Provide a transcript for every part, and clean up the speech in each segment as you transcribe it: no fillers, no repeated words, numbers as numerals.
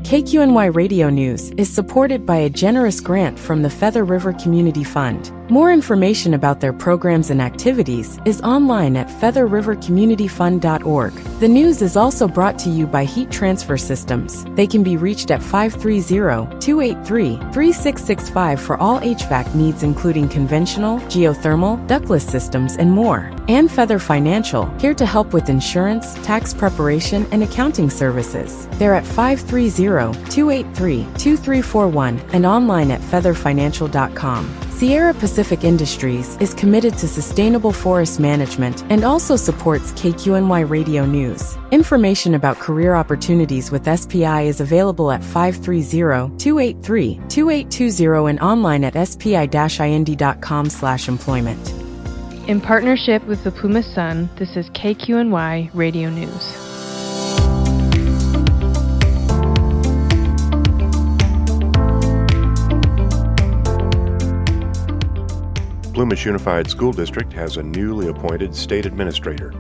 KQNY Radio News is supported by a generous grant from the Feather River Community Fund. More information about their programs and activities is online at featherrivercommunityfund.org. The news is also brought to you by Heat Transfer Systems. They can be reached at 530-283-3665 for all HVAC needs including conventional, geothermal, ductless systems, and more. And Feather Financial, here to help with insurance, tax preparation, and accounting services. They're at 530-283-2341 and online at featherfinancial.com. Sierra Pacific Industries is committed to sustainable forest management and also supports KQNY Radio News. Information about career opportunities with SPI is available at 530-283-2820 and online at spi-ind.com/employment. In partnership with the Plumas Sun, this is KQNY Radio News. Plumas Unified School District has a newly appointed state administrator,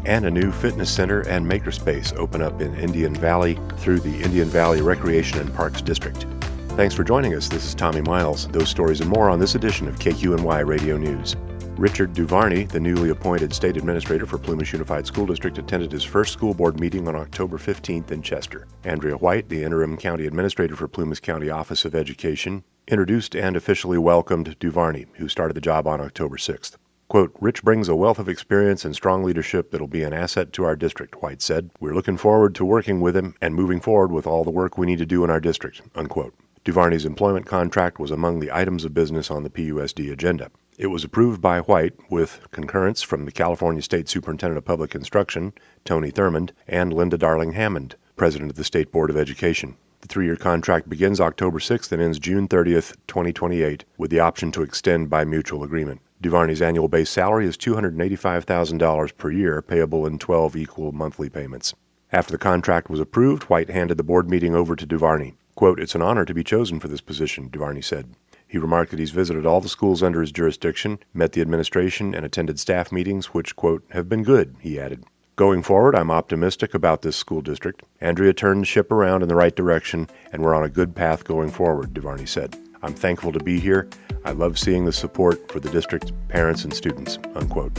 and a new fitness center and makerspace open up in Indian Valley through the Indian Valley Recreation and Parks District. Thanks for joining us. This is Tommy Miles. Those stories and more on this edition of KQNY Radio News. Richard Duvarney, the newly appointed state administrator for Plumas Unified School District, attended his first school board meeting on October 15th in Chester. Andrea White, the interim county administrator for Plumas County Office of Education, introduced and officially welcomed Duvarney, who started the job on October 6th. Quote, "Rich brings a wealth of experience and strong leadership that'll be an asset to our district," White said. "We're looking forward to working with him and moving forward with all the work we need to do in our district," unquote. Duvarney's employment contract was among the items of business on the PUSD agenda. It was approved by White with concurrence from the California State Superintendent of Public Instruction, Tony Thurmond, and Linda Darling Hammond, president of the State Board of Education. The 3-year contract begins October 6th and ends June 30th, 2028, with the option to extend by mutual agreement. Duvarney's annual base salary is $285,000 per year, payable in 12 equal monthly payments. After the contract was approved, White handed the board meeting over to Duvarney. Quote, "It's an honor to be chosen for this position," Duvarney said. He remarked that he's visited all the schools under his jurisdiction, met the administration, and attended staff meetings, which, quote, "have been good," he added. "Going forward, I'm optimistic about this school district. Andrea turned the ship around in the right direction, and we're on a good path going forward," Duvarney said. "I'm thankful to be here. I love seeing the support for the district, parents, and students," unquote.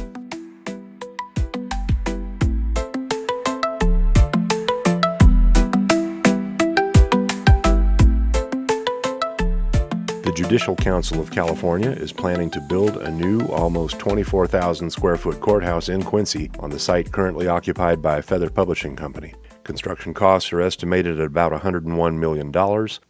The Judicial Council of California is planning to build a new, almost 24,000 square foot courthouse in Quincy on the site currently occupied by Feather Publishing Company. Construction costs are estimated at about $101 million,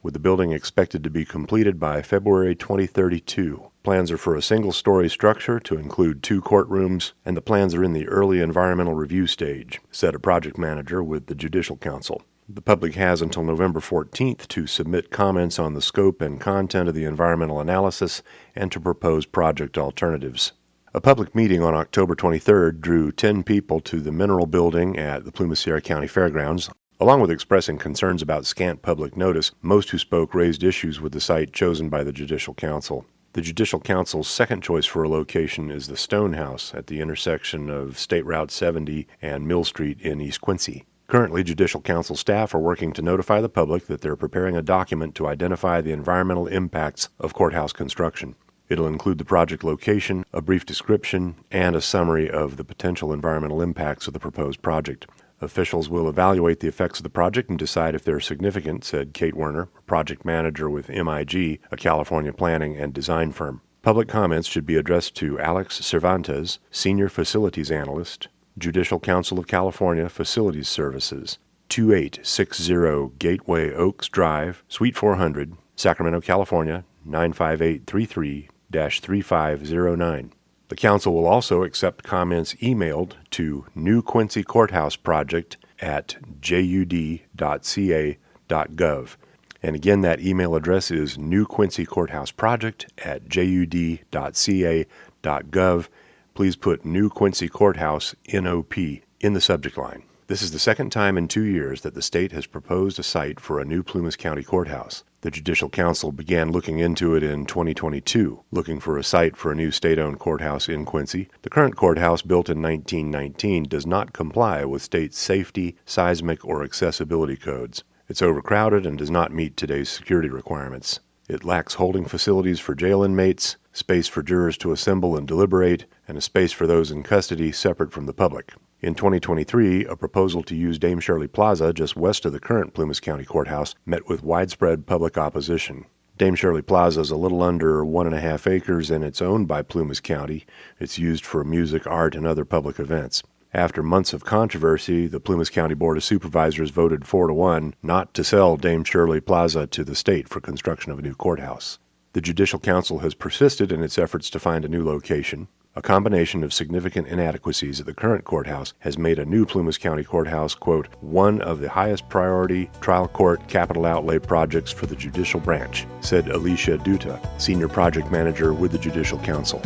with the building expected to be completed by February 2032. Plans are for a single-story structure to include 2 courtrooms, and the plans are in the early environmental review stage, said a project manager with the Judicial Council. The public has until November 14th to submit comments on the scope and content of the environmental analysis and to propose project alternatives. A public meeting on October 23rd drew 10 people to the Mineral Building at the Plumas-Sierra County Fairgrounds. Along with expressing concerns about scant public notice, most who spoke raised issues with the site chosen by the Judicial Council. The Judicial Council's second choice for a location is the Stone House at the intersection of State Route 70 and Mill Street in East Quincy. Currently, Judicial Council staff are working to notify the public that they're preparing a document to identify the environmental impacts of courthouse construction. It'll include the project location, a brief description, and a summary of the potential environmental impacts of the proposed project. Officials will evaluate the effects of the project and decide if they're significant, said Kate Werner, project manager with MIG, a California planning and design firm. Public comments should be addressed to Alex Cervantes, Senior Facilities Analyst, Judicial Council of California Facilities Services, 2860 Gateway Oaks Drive, Suite 400, Sacramento, California, 95833-3509. The Council will also accept comments emailed to newquincycourthouseproject@jud.ca.gov. And again, that email address is newquincycourthouseproject@jud.ca.gov. Please put New Quincy Courthouse, NOP, in the subject line. This is the second time in 2 years that the state has proposed a site for a new Plumas County courthouse. The Judicial Council began looking into it in 2022, looking for a site for a new state-owned courthouse in Quincy. The current courthouse, built in 1919, does not comply with state safety, seismic, or accessibility codes. It's overcrowded and does not meet today's security requirements. It lacks holding facilities for jail inmates, space for jurors to assemble and deliberate, and a space for those in custody separate from the public. In 2023, a proposal to use Dame Shirley Plaza, just west of the current Plumas County Courthouse, met with widespread public opposition. Dame Shirley Plaza is a little under 1.5 acres and it's owned by Plumas County. It's used for music, art, and other public events. After months of controversy, the Plumas County Board of Supervisors voted 4-1 not to sell Dame Shirley Plaza to the state for construction of a new courthouse. The Judicial Council has persisted in its efforts to find a new location. A combination of significant inadequacies at the current courthouse has made a new Plumas County Courthouse, quote, one of the highest priority trial court capital outlay projects for the judicial branch, said Alicia Duta, Senior Project Manager with the Judicial Council.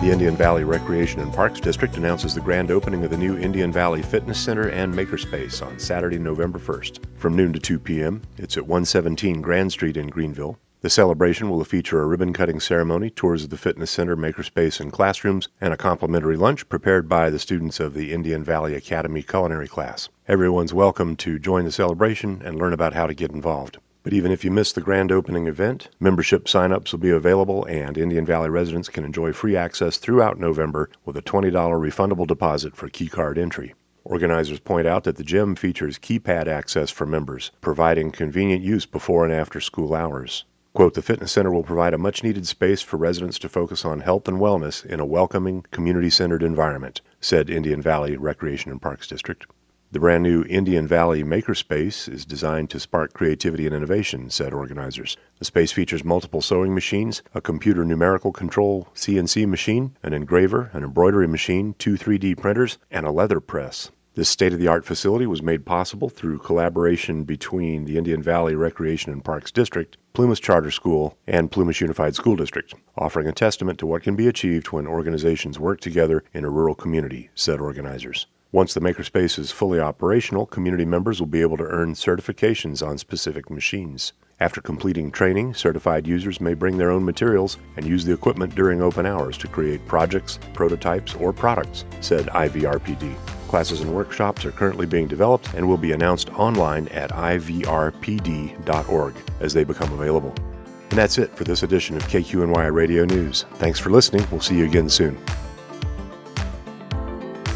The Indian Valley Recreation and Parks District announces the grand opening of the new Indian Valley Fitness Center and Makerspace on Saturday, November 1st. From noon to 2 p.m., it's at 117 Grand Street in Greenville. The celebration will feature a ribbon-cutting ceremony, tours of the fitness center, makerspace, and classrooms, and a complimentary lunch prepared by the students of the Indian Valley Academy culinary class. Everyone's welcome to join the celebration and learn about how to get involved. But even if you miss the grand opening event, membership sign-ups will be available and Indian Valley residents can enjoy free access throughout November with a $20 refundable deposit for key card entry. Organizers point out that the gym features keypad access for members, providing convenient use before and after school hours. Quote, the fitness center will provide a much-needed space for residents to focus on health and wellness in a welcoming, community-centered environment, said Indian Valley Recreation and Parks District. The brand new Indian Valley Makerspace is designed to spark creativity and innovation, said organizers. The space features multiple sewing machines, a computer numerical control CNC machine, an engraver, an embroidery machine, 2 3D printers, and a leather press. This state-of-the-art facility was made possible through collaboration between the Indian Valley Recreation and Parks District, Plumas Charter School, and Plumas Unified School District, offering a testament to what can be achieved when organizations work together in a rural community, said organizers. Once the makerspace is fully operational, community members will be able to earn certifications on specific machines. After completing training, certified users may bring their own materials and use the equipment during open hours to create projects, prototypes, or products, said IVRPD. Classes and workshops are currently being developed and will be announced online at ivrpd.org as they become available. And that's it for this edition of KQNY Radio News. Thanks for listening. We'll see you again soon.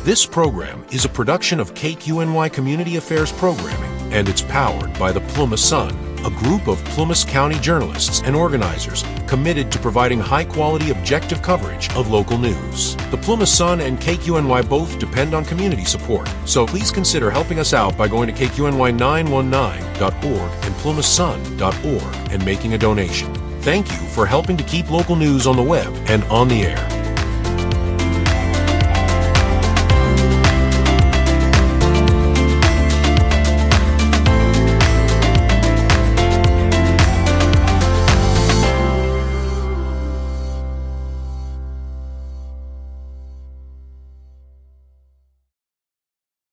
This program is a production of KQNY Community Affairs Programming, and it's powered by the Plumas Sun, a group of Plumas County journalists and organizers committed to providing high-quality, objective coverage of local news. The Plumas Sun and KQNY both depend on community support, so please consider helping us out by going to KQNY919.org and plumassun.org and making a donation. Thank you for helping to keep local news on the web and on the air.